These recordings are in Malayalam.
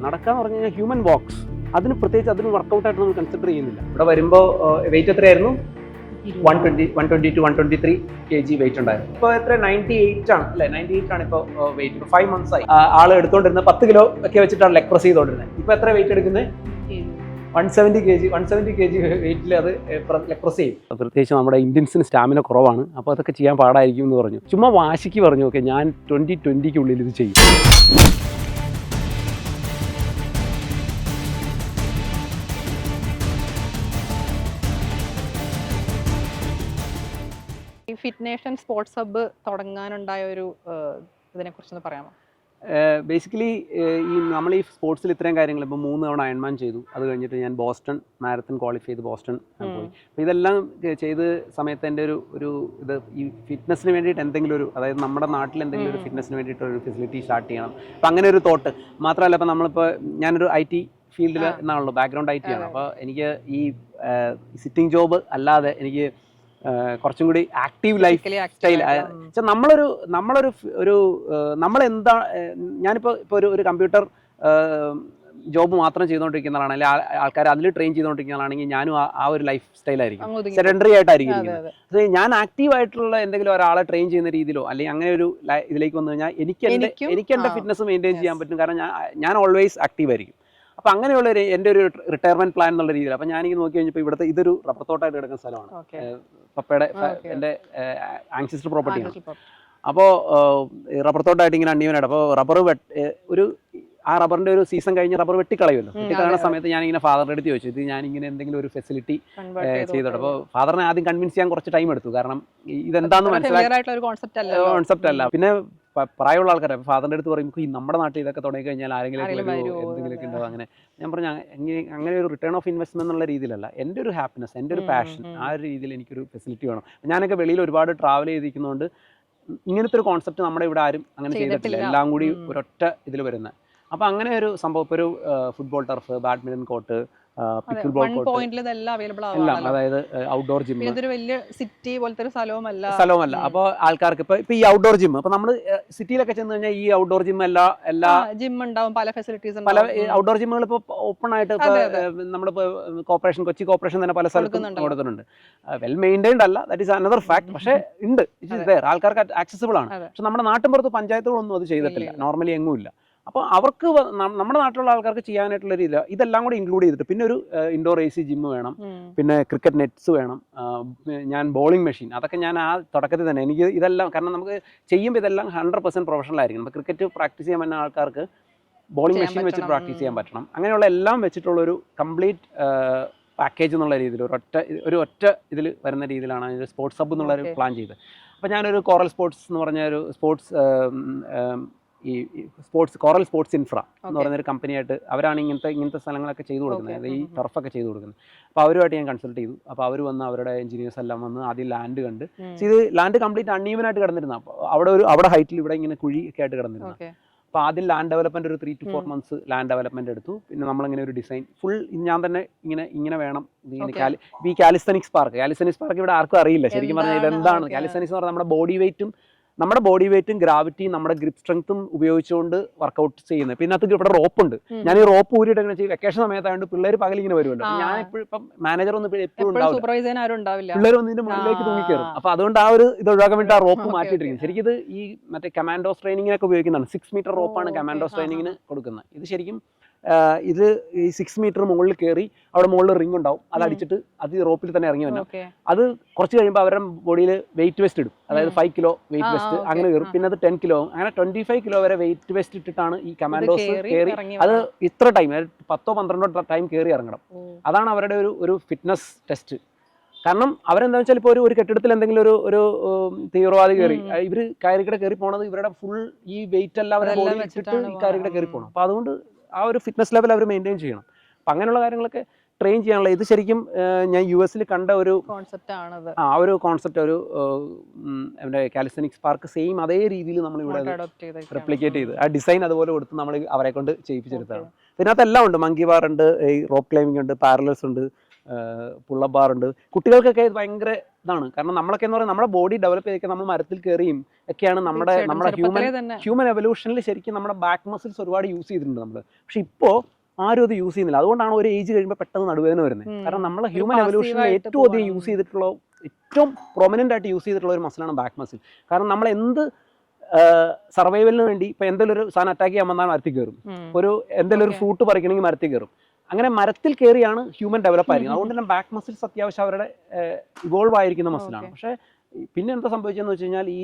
നടക്കാന്ന് പറഞ്ഞു കഴിഞ്ഞാൽ ഹ്യൂമൻ ബോക്സ് അതിന് പ്രത്യേകിച്ച് അതിന് വർക്കൗട്ടായിട്ട് നമ്മൾ കൺസിഡർ ചെയ്യുന്നില്ല. ഇവിടെ വരുമ്പോൾ വെയിറ്റ് എത്രയായിരുന്നു? 120 to 123 kg വെയിറ്റ് ഉണ്ടായിരുന്നു. ഇപ്പോൾ എത്ര 98 ആണ് അല്ലേ? 98 ആണ് ഇപ്പോൾ വെയിറ്റ്. ഇപ്പോൾ 5 months ആയി ആൾ എടുത്തുകൊണ്ടിരുന്നത് 10 കിലോ ഒക്കെ വെച്ചിട്ടാണ് ലെഗ് പ്രസ് ചെയ്തുകൊണ്ടിരുന്നത്. ഇപ്പോൾ എത്ര വെയിറ്റ് എടുക്കുന്നത്? 170 kg വെയിറ്റിൽ അത് ലെഗ് പ്രസ് ചെയ്യും. പ്രത്യേകിച്ച് നമ്മുടെ ഇന്ത്യൻസിന് സ്റ്റാമിന കുറവാണ്, അപ്പോൾ അതൊക്കെ ചെയ്യാൻ പാടായിരിക്കും എന്ന് പറഞ്ഞു. ചുമ്മാ വാശിക്ക് പറഞ്ഞു, ഓക്കെ ഞാൻ 2020 ഇത് ചെയ്യും. ഈ ഫിറ്റ് നേഷൻ സ്പോർട്സ് ഹബ്ബ് തുടങ്ങാനുണ്ടായ ഒരു ഇതിനെക്കുറിച്ചൊന്ന് പറയാമോ? ബേസിക്കലി നമ്മൾ ഈ സ്പോർട്സിൽ ഇത്രയും കാര്യങ്ങൾ ഇപ്പോൾ 3 തവണ അയൺമാൻ ചെയ്തു. അത് കഴിഞ്ഞിട്ട് ഞാൻ ബോസ്റ്റൺ മാരത്തൺ ക്വാളിഫൈ ചെയ്ത് ബോസ്റ്റൺ പോയി. അപ്പോൾ ഇതെല്ലാം ചെയ്ത് സമയത്ത് എൻ്റെ ഒരു ഇത് ഈ ഫിറ്റ്നസ്സിന് വേണ്ടിയിട്ട് എന്തെങ്കിലും ഒരു, അതായത് നമ്മുടെ നാട്ടിൽ എന്തെങ്കിലും ഒരു ഫിറ്റ്നസ്സിന് വേണ്ടിയിട്ട് ഒരു ഫെസിലിറ്റി സ്റ്റാർട്ട് ചെയ്യണം. അപ്പോൾ അങ്ങനെ ഒരു തോട്ട് മാത്രമല്ല, ഇപ്പോൾ നമ്മളിപ്പോൾ ഞാനൊരു IT ഫീൽഡിൽ എന്നാണല്ലോ, ബാക്ക്ഗ്രൗണ്ട് IT ആണ്. അപ്പോൾ എനിക്ക് ഈ സിറ്റിംഗ് ജോബ് അല്ലാതെ എനിക്ക് കുറച്ചും കൂടി ആക്റ്റീവ് ലൈഫ് സ്റ്റൈൽ. നമ്മളെന്താ, ഞാനിപ്പോൾ ഒരു കമ്പ്യൂട്ടർ ജോബ് മാത്രം ചെയ്തുകൊണ്ടിരിക്കുന്നതാണ്, അല്ലെങ്കിൽ ആൾക്കാർ അതിൽ ട്രെയിൻ ചെയ്തുകൊണ്ടിരിക്കുന്നതാണെങ്കിൽ ഞാനും ആ ഒരു ലൈഫ് സ്റ്റൈലായിരിക്കും, സെഡൻഡറി ആയിട്ടായിരിക്കും ഇരിക്കുന്നത്. പക്ഷേ ഞാൻ ആക്റ്റീവ് ആയിട്ടുള്ള എന്തെങ്കിലും ഒരാളെ ട്രെയിൻ ചെയ്യുന്ന രീതിയിലോ അല്ലെങ്കിൽ അങ്ങനെ ഒരു ഇതിലേക്ക് വന്നു കഴിഞ്ഞാൽ എനിക്ക് എൻ്റെ ഫിറ്റ്നസ് മെയിൻറ്റെയിൻ ചെയ്യാൻ പറ്റും. കാരണം ഞാൻ ഓൾവേസ് ആക്റ്റീവ് ആയിരിക്കും. അപ്പോൾ അങ്ങനെയുള്ള എൻ്റെ ഒരു റിട്ടയർമെന്റ് പ്ലാൻ എന്നുള്ള രീതിയിൽ. അപ്പോൾ ഞാനിങ്ങനെ നോക്കി കഴിഞ്ഞപ്പോൾ ഇവിടുത്തെ ഇതൊരു റബ്ബർ തോട്ടായിട്ട് കിടക്കുന്ന സ്ഥലമാണ്. പപ്പയുടെ എൻ്റെ ആങ്സിസ്റ്റർ പ്രോപ്പർട്ടിയാണ്. അപ്പോൾ റബ്ബർ തോട്ടായിട്ട് ഇങ്ങനെ അണ്ണിയവനായിട്ട്, അപ്പോൾ റബ്ബർ ആ റബ്ബറിൻ്റെ ഒരു സീസൺ കഴിഞ്ഞ് റബ്ബർ വെട്ടിക്കളയുമല്ലോ. വെട്ടിക്കളയുന്ന സമയത്ത് ഞാനിങ്ങനെ ഫാദറിൻ്റെ അടുത്ത് ചോദിച്ചു, ഇത് ഞാനിങ്ങനെ എന്തെങ്കിലും ഒരു ഫെസിലിറ്റി ചെയ്തോട്ടെ. അപ്പോൾ ഫാദറിനെ ആദ്യം കൺവിൻസ് ചെയ്യാൻ കുറച്ച് ടൈം എടുത്തു, കാരണം ഇതെന്താണെന്ന് മനസ്സിലാക്കിയ കോൺസെപ്റ്റ് അല്ല. പിന്നെ പ്രായമുള്ള ആൾക്കാരെ ഫാദറിൻ്റെ അടുത്ത് പറയുമ്പോൾ ഈ നമ്മുടെ നാട്ടിൽ ഇതൊക്കെ തുടങ്ങി കഴിഞ്ഞാൽ ആരെങ്കിലുമൊക്കെ എന്തെങ്കിലുമൊക്കെ ഉണ്ടാവും. ഞാൻ പറഞ്ഞു അങ്ങനെ ഒരു റിട്ടേൺ ഓഫ് ഇൻവെസ്റ്റ്മെന്റ് എന്നുള്ള രീതിയിലല്ല, എൻ്റെ ഒരു ഹാപ്പിനെസ്, എൻ്റെ ഒരു പാഷൻ, ആ ഒരു രീതിയിൽ എനിക്കൊരു ഫെസിലിറ്റി വേണം. ഞാനൊക്കെ വെളിയിൽ ഒരുപാട് ട്രാവൽ ചെയ്തിരിക്കുന്നതുകൊണ്ട് ഇങ്ങനത്തെ ഒരു കോൺസെപ്റ്റ് നമ്മുടെ ഇവിടെ ആരും അങ്ങനെ ചെയ്തിട്ടില്ല, എല്ലാം കൂടി ഒരൊറ്റ ഇതിൽ വരുന്നത്. അപ്പോൾ അങ്ങനെ ഒരു സംഭവം, ഇപ്പോൾ ഒരു football turf, badminton court, pickle ball court എല്ലാം, അതായത് ഔട്ട്ഡോർ ജിം, സിറ്റി പോലത്തെ ഒരു സ്ഥലവുമല്ല. അപ്പോൾ ആൾക്കാർക്ക് ഇപ്പോൾ ഈ ഔട്ട്ഡോർ ജിം, ഇപ്പോൾ നമ്മൾ സിറ്റിയിലൊക്കെ ചെന്ന് കഴിഞ്ഞാൽ ഈ ഔട്ട്ഡോർ ജിം എല്ലാ ജിം ഉണ്ടാവും, പല ഫെസിലിറ്റീസ്, പല ഔട്ട്ഡോർ ജിമ്മുകൾ ഇപ്പോൾ ഓപ്പൺ ആയിട്ട് നമ്മളിപ്പോൾ കൊച്ചി കോർപ്പറേഷൻ തന്നെ പല സ്ഥലത്തും കൊടുക്കുന്നുണ്ട്. വെൽ മെയിൻറ്റൈൻഡ് അല്ല, ദാറ്റ് ഈസ് അനദർ ഫാക്ട്. പക്ഷേ ഉണ്ട്, ആൾക്കാർക്ക് ആക്സസിബിൾ ആണ്. പക്ഷെ നമ്മുടെ നാട്ടിൻപുറത്ത് പഞ്ചായത്തുകളൊന്നും അത് ചെയ്തിട്ടില്ല, നോർമലി എങ്ങുമില്ല. അപ്പോൾ അവർക്ക് നമ്മുടെ നാട്ടിലുള്ള ആൾക്കാർക്ക് ചെയ്യാനായിട്ടുള്ള രീതിയിൽ ഇതെല്ലാം കൂടി ഇൻക്ലൂഡ് ചെയ്തിട്ട്, പിന്നെ ഒരു ഇൻഡോർ AC ജിം വേണം, പിന്നെ ക്രിക്കറ്റ് നെറ്റ്സ് വേണം, ഞാൻ ബോളിംഗ് മെഷീൻ, അതൊക്കെ ഞാൻ ആ തുടക്കത്തിൽ തന്നെ എനിക്ക് ഇതെല്ലാം, കാരണം നമുക്ക് ചെയ്യുമ്പോൾ ഇതെല്ലാം 100% പ്രൊഫഷണൽ ആയിരിക്കും. ഇപ്പോൾ ക്രിക്കറ്റ് പ്രാക്ടീസ് ചെയ്യാൻ പറ്റുന്ന ആൾക്കാർക്ക് ബോളിംഗ് മെഷീൻ വെച്ചിട്ട് പ്രാക്ടീസ് ചെയ്യാൻ പറ്റണം. അങ്ങനെയുള്ള എല്ലാം വെച്ചിട്ടുള്ളൊരു കംപ്ലീറ്റ് പാക്കേജ് എന്നുള്ള രീതിയിൽ ഒരു ഒറ്റ ഇതിൽ വരുന്ന രീതിയിലാണ് ഇത് സ്പോർട്സ് ഹബ്ബ് എന്നുള്ളൊരു പ്ലാൻ ചെയ്തത്. അപ്പോൾ ഞാനൊരു കോറൽ സ്പോർട്സ് എന്ന് പറഞ്ഞ ഒരു കോറൽ സ്പോർട്സ് ഇൻഫ്ര എന്ന് പറയുന്നൊരു കമ്പനിയായിട്ട്, അവരാണ് ഇങ്ങനത്തെ സ്ഥലങ്ങളൊക്കെ ചെയ്തു കൊടുക്കുന്നത്, ഈ ടർഫൊക്കെ ചെയ്തു കൊടുക്കുന്നത്. അപ്പോൾ അവരുമായിട്ട് ഞാൻ കൺസൾട്ട് ചെയ്തു. അപ്പോൾ അവർ വന്ന്, അവരുടെ എഞ്ചിനീയേഴ്സ് എല്ലാം വന്ന് ആദ്യം ലാൻഡ് കണ്ട്, ഇത് ലാൻഡ് കംപ്ലീറ്റ് അൺഈവനായിട്ട് കിടന്നിരുന്ന, അപ്പോൾ അവിടെ ഹൈറ്റിൽ ഇവിടെ ഇങ്ങനെ കുഴി ഒക്കെ ആയിട്ട് കിടന്നിരുന്നു. അപ്പോൾ ആദ്യം ലാൻഡ് ഡെവലപ്മെന്റ് ഒരു 3 to 4 months ലാൻഡ് ഡെവലപ്മെന്റ് എടുത്തു. പിന്നെ നമ്മളിങ്ങനെ ഒരു ഡിസൈൻ ഫുൾ ഞാൻ തന്നെ ഇങ്ങനെ വേണം. ഈ കാലിസ്തനിക്സ് പാർക്ക് ഇവിടെ ആർക്കും അറിയില്ല ശരിക്കും പറഞ്ഞാൽ ഇതെന്താണ്. കാലിസ്തനിക്സ് എന്ന് പറഞ്ഞാൽ നമ്മുടെ ബോഡി വെയിറ്റും ഗ്രാവിറ്റിയും നമ്മുടെ ഗ്രിപ്പ് സ്ട്രെങ്ത്തും ഉപയോഗിച്ചുകൊണ്ട് വർക്കൗട്ട് ചെയ്യുന്നത്. പിന്നെ അത് ഇവിടെ റോപ്പ് ഉണ്ട്. ഞാൻ ഈ റോപ്പ് ഊരിയിട്ട് എങ്ങനെ ചെയ്യും, വെക്കേഷൻ സമയത്തായതുകൊണ്ട് പിള്ളേർ പകലിങ്ങനെ വരുമല്ലോ. ഞാൻ ഇപ്പം മാനേജർ ഒന്നും എപ്പോഴും ഉണ്ടാവില്ല, പിള്ളേർ ഒന്നും ഇതിന്റെ മുന്നിലേക്ക് തൂങ്ങിക്കയറും. അപ്പൊ അതുകൊണ്ട് ആ ഒരു ഇത് ഒഴിവാക്കാൻ വേണ്ടി ആ റോപ്പ് മാറ്റിയിട്ടിരിക്കുന്നത്. ശരിക്കും ഇത് ഈ മറ്റേ കമാൻഡോസ് ട്രെയിനിങ്ങിനൊക്കെ ഉപയോഗിക്കുന്നതാണ്. 6 meter റോപ്പാണ് കമാൻഡോസ് ട്രെയിനിങ്ങിന് കൊടുക്കുന്നത്. ഇത് ശരിക്കും ഇത് ഈ 6 meter മുകളിൽ കയറി, അവിടെ മുകളിൽ റിംഗ് ഉണ്ടാവും, അത് അടിച്ചിട്ട് അത് റോപ്പിൽ തന്നെ ഇറങ്ങി വരണം. അത് കുറച്ച് കഴിയുമ്പോൾ അവരുടെ ബോഡിയിൽ വെയിറ്റ് വെസ്റ്റ് ഇടും, അതായത് 5 kilo വെയിറ്റ് വെസ്റ്റ് അങ്ങനെ കയറും. പിന്നെ അത് 10 kilo അങ്ങനെ 25 kilo വരെ വെയിറ്റ് വെസ്റ്റ് ഇട്ടിട്ടാണ് ഈ കമാൻഡോസ് കയറി. അത് ഇത്ര ടൈം 10-12 ടൈം കയറി ഇറങ്ങണം. അതാണ് അവരുടെ ഒരു ഫിറ്റ്നസ് ടെസ്റ്റ്. കാരണം അവരെന്താ വെച്ചാൽ ഇപ്പോൾ ഒരു കെട്ടിടത്തിൽ എന്തെങ്കിലും ഒരു തീവ്രവാദി കയറി, ഇവർ കയറിക്കിടെ കയറി പോണത് ഇവരുടെ ഫുൾ ഈ വെയിറ്റ് എല്ലാം അവരുടെ ബോഡി ഇട്ടിട്ട് ഈ കയറിക്കിടെ കയറി പോകണം. അപ്പോൾ അതുകൊണ്ട് ആ ഒരു ഫിറ്റ്നസ് ലെവൽ അവർ മെയിൻറ്റെയിൻ ചെയ്യണം. അപ്പം അങ്ങനെയുള്ള കാര്യങ്ങളൊക്കെ ട്രെയിൻ ചെയ്യാനുള്ള ഇത് ശരിക്കും ഞാൻ US കണ്ട ഒരു കോൺസെപ്റ്റ് ഒരു കാലിസ്തനിക്സ് പാർക്ക് സെയിം അതേ രീതിയിൽ നമ്മളിവിടെ റെപ്ലിക്കേറ്റ് ചെയ്ത് ആ ഡിസൈൻ അതുപോലെ കൊടുത്ത് നമ്മൾ അവരെ കൊണ്ട് ചെയ്യിപ്പിച്ചെടുത്താണ്. ഇതിനകത്ത് എല്ലാം ഉണ്ട്. മങ്കി ബാർ ഉണ്ട്, ഈ റോപ്പ് ക്ലൈമ്പിംഗ് ഉണ്ട്, പാരലൽസ് ഉണ്ട്, പുള്ളപ്പ് ബാർ ഉണ്ട്. കുട്ടികൾക്കൊക്കെ ഇത് ഭയങ്കര ഇതാണ്. കാരണം നമ്മളൊക്കെ എന്ന് പറയുന്നത് നമ്മുടെ ബോഡി ഡെവലപ്പ് ചെയ്തൊക്കെ നമ്മൾ മരത്തിൽ കയറിയും ഒക്കെയാണ് നമ്മുടെ ഹ്യൂമൻ എവല്യൂഷനിൽ ശരിക്കും നമ്മുടെ ബാക്ക് മസിൽസ് ഒരുപാട് യൂസ് ചെയ്തിട്ടുണ്ട് നമ്മൾ. പക്ഷെ ഇപ്പോൾ ആരും അത് യൂസ് ചെയ്യുന്നില്ല. അതുകൊണ്ടാണ് ഒരു ഏജ് കഴിയുമ്പോൾ പെട്ടെന്ന് നടുവേദന വരുന്നത്. കാരണം നമ്മൾ ഹ്യൂമൻ എവല്യൂഷനിൽ ഏറ്റവും അധികം യൂസ് ചെയ്തിട്ടുള്ള, ഏറ്റവും പ്രൊമനൻ്റ് ആയിട്ട് യൂസ് ചെയ്തിട്ടുള്ള ഒരു മസിലാണ് ബാക്ക് മസിൽ. കാരണം നമ്മൾ എന്ത് സർവൈവലിന് വേണ്ടി ഇപ്പോൾ എന്തെങ്കിലും ഒരു സാധനം അറ്റാക്ക് ചെയ്യാൻ വന്നാൽ മരത്തിൽ കയറും, ഒരു എന്തെങ്കിലും ഒരു ഫ്രൂട്ട് പറിക്കണമെങ്കിൽ മരത്തിൽ കയറും. അങ്ങനെ മരത്തിൽ കയറിയാണ് ഹ്യൂമൻ ഡെവലപ്പ് ആയിരിക്കുന്നത്. അതുകൊണ്ട് തന്നെ ബാക്ക് മസിൽസ് അത്യാവശ്യം അവരുടെ ഇവോൾവ് ആയിരിക്കുന്ന മസിലാണ്. പക്ഷേ പിന്നെ എന്താ സംഭവിച്ചതെന്ന് വെച്ച് കഴിഞ്ഞാൽ ഈ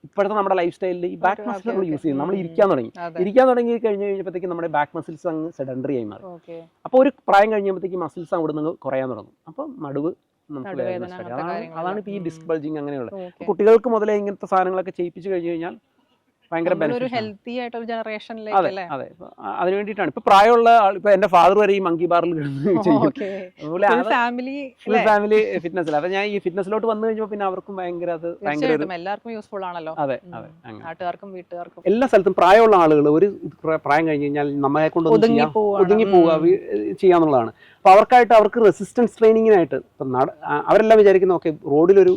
ഇപ്പോഴത്തെ നമ്മുടെ ലൈഫ് സ്റ്റൈലിൽ ഈ ബാക്ക് മസിൽ നമ്മൾ യൂസ് ചെയ്യും. നമ്മൾ ഇരിക്കാൻ തുടങ്ങി കഴിഞ്ഞപ്പോഴത്തേക്കും നമ്മുടെ ബാക്ക് മസിൽസ് അങ്ങ് സെഡൻഡറി ആയി മാറും. അപ്പോൾ ഒരു പ്രായം കഴിഞ്ഞപ്പോഴത്തേക്ക് മസിൽസ് അവിടെ നിന്ന് കുറയാൻ തുടങ്ങും. അപ്പോൾ നടുവ് നമുക്ക് വേദന സ്റ്റാർട്ട്. അതാണ് ഇപ്പോൾ ഈ ഡിസ്ക് ബൾജിങ് അങ്ങനെയുള്ളത്. കുട്ടികൾക്ക് മുതലേ ഇങ്ങനത്തെ സാധനങ്ങളൊക്കെ ചെയ്യിപ്പിച്ച് കഴിഞ്ഞ് കഴിഞ്ഞാൽ ഭയങ്കര ഹെൽത്തി ആയിട്ടൊരു ജനറേഷനിലേക്ക്. അതെ അതെ, അതിന് വേണ്ടിയിട്ടാണ് ഇപ്പൊ പ്രായമുള്ള ആൾ, ഇപ്പൊ എന്റെ ഫാദർ വരെ ഈ മങ്കി ബാറിൽ ഫാമിലി ഫിറ്റ്നസ്. അപ്പൊ ഞാൻ ഈ ഫിറ്റ്നസിലോട്ട് വന്നു കഴിഞ്ഞപ്പോൾ പിന്നെ അവർക്കും ഭയങ്കര എല്ലാവർക്കും യൂസ്ഫുൾ ആണല്ലോ. അതെ അതെ, നാട്ടുകാർക്കും വീട്ടുകാർക്കും എല്ലാ സ്ഥലത്തും പ്രായമുള്ള ആളുകൾ ഒരു പ്രായം കഴിഞ്ഞ് കഴിഞ്ഞാൽ നമ്മളെ കൊണ്ട് ഒതുങ്ങി പോവുക ചെയ്യാന്നുള്ളതാണ്. അപ്പൊ അവർക്കായിട്ട് അവർക്ക് റെസിസ്റ്റൻസ് ട്രെയിനിങ്ങിനായിട്ട് ഇപ്പം അവരെല്ലാം വിചാരിക്കുന്ന ഓക്കെ റോഡിലൊരു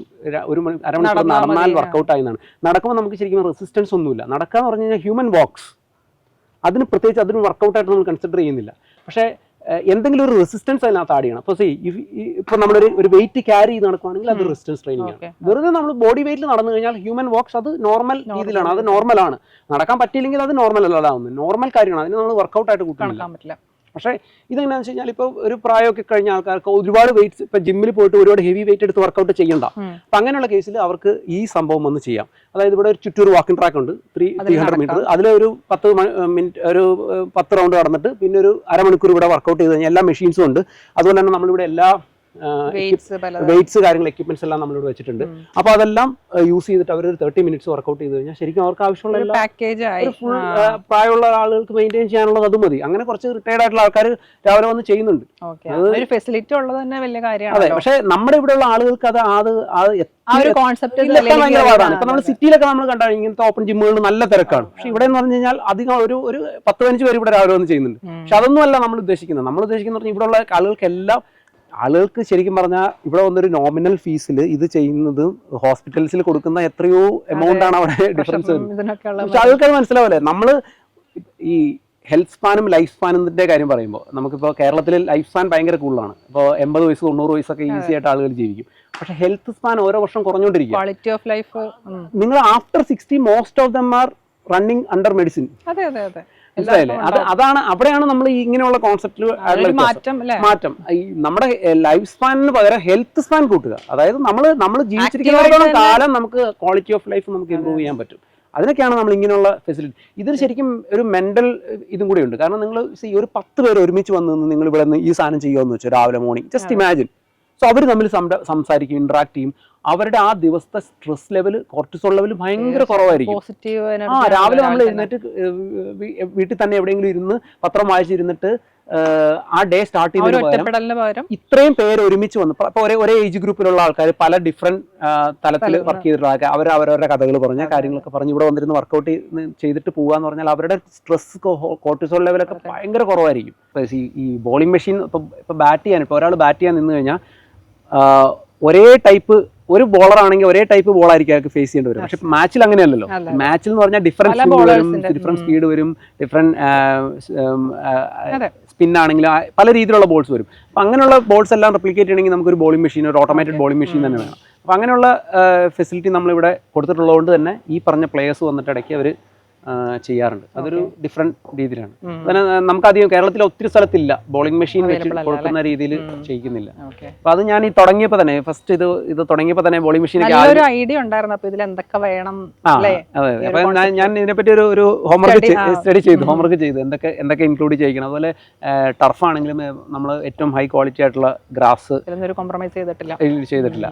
അരമണിക്കൂർ നടന്നാൽ വർക്കൗട്ട് ആയെന്നാണ്. നടക്കുമ്പോൾ നമുക്ക് ശരിക്കും റെസിസ്റ്റൻസ് ഒന്നുമില്ല. നടക്കാന്ന് പറഞ്ഞു കഴിഞ്ഞാൽ ഹ്യൂമൻ വാക്സ്, അതിന് പ്രത്യേകിച്ച് അതിന് വർക്കൗട്ടായിട്ട് നമ്മൾ കൺസിഡർ ചെയ്യുന്നില്ല. പക്ഷേ എന്തെങ്കിലും ഒരു റെസിസ്റ്റൻസ് അതിനകത്ത് ആഡ് ചെയ്യണം. അപ്പോൾ ഇപ്പോൾ നമ്മളൊരു വെയിറ്റ് ക്യാരി ചെയ്ത് നടക്കുവാണെങ്കിൽ അത് റെസിസ്റ്റൻസ് ട്രെയിനിങ് ആണ്. വെറുതെ നമ്മൾ ബോഡി വെയിറ്റിൽ നടന്നു കഴിഞ്ഞാൽ ഹ്യൂമൻ വാക്സ് അത് നോർമൽ രീതിയിലാണ്, അത് നോർമലാണ്. നടക്കാൻ പറ്റിയില്ലെങ്കിൽ അത് നോർമൽ അല്ലാതാവുന്നത്, നോർമൽ കാര്യമാണ്. അതിന് നമ്മൾ വർക്കൗട്ടായിട്ട് കൂട്ടാൻ പറ്റില്ല. പക്ഷേ ഇതെങ്ങനെയാണെന്ന് വെച്ച് കഴിഞ്ഞാൽ ഇപ്പോൾ ഒരു പ്രായമൊക്കെ കഴിഞ്ഞ ആൾക്കാർക്ക് ഒരുപാട് വെയിറ്റ്സ് ഇപ്പം ജിമ്മിൽ പോയിട്ട് ഒരുപാട് ഹെവി വെയിറ്റ് എടുത്ത് വർക്കൗട്ട് ചെയ്യണ്ട. അപ്പം അങ്ങനെയുള്ള കേസിൽ അവർക്ക് ഈ സംഭവം വന്ന് ചെയ്യാം. അതായത് ഇവിടെ ഒരു ചുറ്റൊരു വാക്കിംഗ് ട്രാക്ക് ഉണ്ട്, 300 മീറ്റർ. അതിലൊരു 10 മിനിറ്റ് ഒരു 10 റൗണ്ട് നടന്നിട്ട് പിന്നെ ഒരു അരമണിക്കൂർ ഇവിടെ വർക്കൗട്ട് ചെയ്ത് കഴിഞ്ഞാൽ എല്ലാ മെഷീൻസും ഉണ്ട്. അതുപോലെ തന്നെ നമ്മളിവിടെ എല്ലാ വെയിറ്റ്സ് കാര്യങ്ങൾ എക്യുപ്മെന്റ്സ് എല്ലാം നമ്മളിവിടെ വെച്ചിട്ടുണ്ട്. അപ്പൊ അതെല്ലാം യൂസ് ചെയ്തിട്ട് അവർ ഒരു 30 മിനിറ്റ്സ് വർക്കൗട്ട് ചെയ്ത് കഴിഞ്ഞാൽ ശരിക്കും അവർക്ക് ആവശ്യമുള്ള ഫുൾ പ്രായമുള്ള ആളുകൾക്ക് മെയിൻറ്റെയിൻ ചെയ്യാനുള്ളത് അത് മതി. അങ്ങനെ കുറച്ച് റിട്ടയർഡ് ആയിട്ടുള്ള ആൾക്കാർ രാവിലെ വന്ന് ചെയ്യുന്നുണ്ട്. ഫെസിലിറ്റി ഉള്ളത് തന്നെ വലിയ കാര്യമാണ്. അതെ, പക്ഷെ നമ്മുടെ ഇവിടെയുള്ള ആളുകൾക്ക് അത് ഭയങ്കര പാടാണ്. ഇപ്പൊ നമ്മൾ സിറ്റിയിലൊക്കെ നമ്മൾ കണ്ടാൽ ഇങ്ങനത്തെ ഓപ്പൺ ജിമ്മുകളിൽ നല്ല തിരക്കാണ്. പക്ഷെ ഇവിടെ എന്ന് പറഞ്ഞു കഴിഞ്ഞാൽ അധികം ഒരു 10-15 പേര് ഇവിടെ രാവിലെ വന്ന് ചെയ്യുന്നുണ്ട്. പക്ഷെ അതൊന്നും അല്ല നമ്മൾ ഉദ്ദേശിക്കുന്നത്. നമ്മൾ ഉദ്ദേശിക്കുന്നത് പറഞ്ഞാൽ ഇവിടെയുള്ള ആളുകൾക്ക് ശരിക്കും പറഞ്ഞാൽ ഇവിടെ വന്നൊരു നോമിനൽ ഫീസിൽ ഇത് ചെയ്യുന്നത് ഹോസ്പിറ്റൽസിൽ കൊടുക്കുന്ന എത്രയോ എമൗണ്ട് ആണ് അവിടെ ഡിഫറൻസ് വരുന്നത്. പക്ഷെ ആളുകൾക്ക് അത് മനസ്സിലാവില്ലേ. നമ്മൾ ഈ ഹെൽത്ത് സ്പാനും ലൈഫ് സ്പാനിന്റെ കാര്യം പറയുമ്പോൾ നമുക്കിപ്പോൾ കേരളത്തിൽ ലൈഫ് സ്പാൻ ഭയങ്കര കൂടുതലാണ്. ഇപ്പോൾ 80 വയസ്സ് 90 വയസ്സൊക്കെ ഈസി ആയിട്ട് ആളുകൾ ജീവിക്കും. പക്ഷെ ഹെൽത്ത് സ്പാൻ ഓരോ വർഷം കുറഞ്ഞുകൊണ്ടിരിക്കും. ക്വാളിറ്റി ഓഫ് ലൈഫ് നിങ്ങൾ after 60 most of them are running under medicine. മനസ്സിലായില്ലേ? അതാണ് അവിടെയാണ് നമ്മൾ ഇങ്ങനെയുള്ള കോൺസെപ്റ്റിൽ മാറ്റം. ഈ നമ്മുടെ ലൈഫ് സ്പാനിന് പകരം ഹെൽത്ത് സ്പാൻ കൂട്ടുക. അതായത് നമ്മൾ ജീവിച്ചിരിക്കുന്ന കാലം നമുക്ക് ക്വാളിറ്റി ഓഫ് ലൈഫ് നമുക്ക് ഇമ്പ്രൂവ് ചെയ്യാൻ പറ്റും. അതിനൊക്കെയാണ് നമ്മൾ ഇങ്ങനെയുള്ള ഫെസിലിറ്റി. ഇതിന് ശരിക്കും ഒരു മെന്റൽ ഇതും കൂടി ഉണ്ട്. കാരണം നിങ്ങൾ ഒരു 10 പേര് ഒരുമിച്ച് വന്ന് നിങ്ങൾ ഇവിടെ നിന്ന് ഈ സാധനം ചെയ്യുമെന്ന് വെച്ചാൽ രാവിലെ മോർണിംഗ് ജസ്റ്റ് ഇമാജിൻ. സോ അവർ തമ്മിൽ സംസാരിക്കും, ഇന്ററാക്ട് ചെയ്യും. അവരുടെ ആ ദിവസത്തെ സ്ട്രെസ് ലെവൽ, കോർട്ടിസോൾ ലെവൽ ഭയങ്കര കുറവായിരിക്കും. രാവിലെ നമ്മൾ എഴുന്നേറ്റ് വീട്ടിൽ തന്നെ എവിടെയെങ്കിലും ഇരുന്ന് പത്രം വായിച്ചിരുന്നിട്ട് ആ ഡേ സ്റ്റാർട്ട് ചെയ്യുന്നതിന് പകരം ഇത്രയും പേര് ഒരുമിച്ച് വന്ന് ഇപ്പൊ ഒരേ ഏജ് ഗ്രൂപ്പിലുള്ള ആൾക്കാർ പല ഡിഫറെന്റ് തലത്തിൽ വർക്ക് ചെയ്തിട്ടുള്ള ആൾക്കാർ അവരവരുടെ കഥകൾ പറഞ്ഞ കാര്യങ്ങളൊക്കെ പറഞ്ഞ് ഇവിടെ വന്നിരുന്ന് വർക്കൗട്ട് ചെയ്തിട്ട് പോകാന്ന് പറഞ്ഞാൽ അവരുടെ സ്ട്രെസ് കോർട്ടിസോൾ ലെവലൊക്കെ ഭയങ്കര കുറവായിരിക്കും. ഈ ബോളിംഗ് മെഷീൻ ഇപ്പൊ ബാറ്റ് ചെയ്യാൻ, ഇപ്പൊ ഒരാൾ ബാറ്റ് ചെയ്യാൻ നിന്ന് കഴിഞ്ഞാൽ ഒരേ ടൈപ്പ് ഒരു ബോളർ ആണെങ്കിൽ ഒരേ ടൈപ്പ് ബോൾ ആയിരിക്കും അയാൾക്ക് ഫേസ് ചെയ്യേണ്ടി വരും. പക്ഷെ മാച്ചിൽ അങ്ങനെയല്ലല്ലോ. മാച്ചിൽ എന്ന് പറഞ്ഞാൽ ഡിഫറെന്റ് സ്പീഡ് വരും, ഡിഫറെന്റ് സ്പിൻ ആണെങ്കിലും പല രീതിയിലുള്ള ബോൾസ് വരും. അപ്പം അങ്ങനെയുള്ള ബോൾസ് എല്ലാം റെപ്ലിക്കേറ്റ് ചെയ്യണമെങ്കിൽ നമുക്കൊരു ബോളിംഗ് മെഷീൻ, ഒരു ഓട്ടോമാറ്റഡ് ബോളിംഗ് മെഷീൻ തന്നെ വേണം. അപ്പം അങ്ങനെയുള്ള ഫെസിലിറ്റി നമ്മളിവിടെ കൊടുത്തിട്ടുള്ളതുകൊണ്ട് തന്നെ ഈ പറഞ്ഞ പ്ലേയേഴ്സ് വന്നിട്ട് ഇടയ്ക്ക് അവർ ചെയ്യാറുണ്ട്. അതൊരു ഡിഫറെന്റ് രീതിയിലാണ്. നമുക്കധികം കേരളത്തിൽ ഒത്തിരി സ്ഥലത്തില്ല ബോളിംഗ് മെഷീൻ വെച്ച് കൊടുക്കുന്ന രീതിയിൽ ചെയ്യിക്കുന്നില്ല. അപ്പൊ അത് ഞാൻ ഈ തുടങ്ങിയപ്പോ തന്നെ ഫസ്റ്റ് ഇത് തുടങ്ങിയപ്പോ തന്നെ ബോളിംഗ് മെഷീൻ ഐഡിയ ഉണ്ടായിരുന്നു. അപ്പൊ ഇതിൽ എന്തൊക്കെ വേണം? അതെ, അപ്പൊ ഞാൻ ഇതിനെപ്പറ്റി ഒരു ഹോംവർക്ക് ചെയ്തു എന്തൊക്കെ ഇൻക്ലൂഡ് ചെയ്യിക്കണം. അതുപോലെ ടർഫ് ആണെങ്കിലും നമ്മൾ ഏറ്റവും ഹൈ ക്വാളിറ്റി ആയിട്ടുള്ള ഗ്രാസ് കോംപ്രമൈസ് ചെയ്തിട്ടില്ല.